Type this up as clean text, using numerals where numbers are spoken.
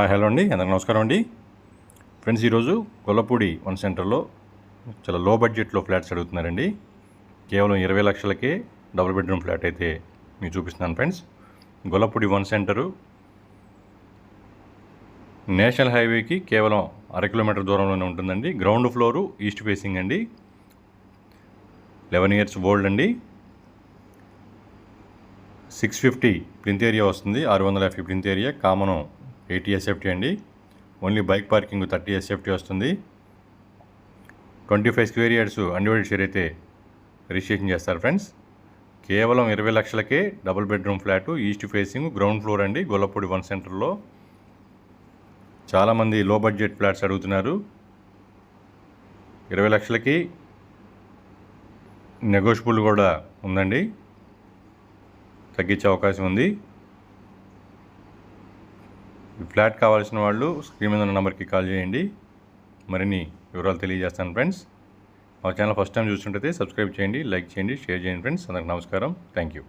Hello అండి, అందరికి నమస్కారం అండి. ఫ్రెండ్స్, ఈరోజు గొల్లపూడి వన్ సెంటర్లో చాలా లో బడ్జెట్లో ఫ్లాట్స్ అడుగుతున్నారండి. కేవలం 20 లక్షలకే డబుల్ బెడ్రూమ్ ఫ్లాట్ అయితే మీకు చూపిస్తున్నాను friends. Gollapudi one centre national హైవేకి కేవలం 1/2 కిలోమీటర్ దూరంలోనే ఉంటుందండి. గ్రౌండ్ ఫ్లోరు ఈస్ట్ ఫేసింగ్ అండి. 11 years ఓల్డ్ అండి. 650 ప్లింత్ ఏరియా వస్తుంది. 650 ప్లింత్ ఏరియా. కామను 80 SFT అండి. ఓన్లీ బైక్ పార్కింగ్ 30 SFT వస్తుంది. 25 స్క్వేర్ యార్డ్స్ అన్డివైడెడ్ షేర్ అయితే రిజిస్ట్రేషన్ చేస్తారు ఫ్రెండ్స్. కేవలం 20 లక్షలకే double bedroom flat, east facing, ground floor అండి. గొల్లపూడి వన్ సెంటర్లో చాలామంది లో బడ్జెట్ ఫ్లాట్స్ అడుగుతున్నారు. 20 లక్షలకి నెగోషియబుల్ కూడా ఉందండి, తగ్గించే అవకాశం ఉంది. ఈ ఫ్లాట్ కావాల్సిన వాళ్ళు స్క్రీన్ మీద ఉన్న నెంబర్కి కాల్ చేయండి. మరిన్ని వివరాలు తెలియజేస్తాను ఫ్రెండ్స్. మా ఛానల్ ఫస్ట్ టైం చూస్తుంటే సబ్స్క్రైబ్ చేయండి, లైక్ చేయండి, షేర్ చేయండి ఫ్రెండ్స్. అందరికి నమస్కారం. Thank you.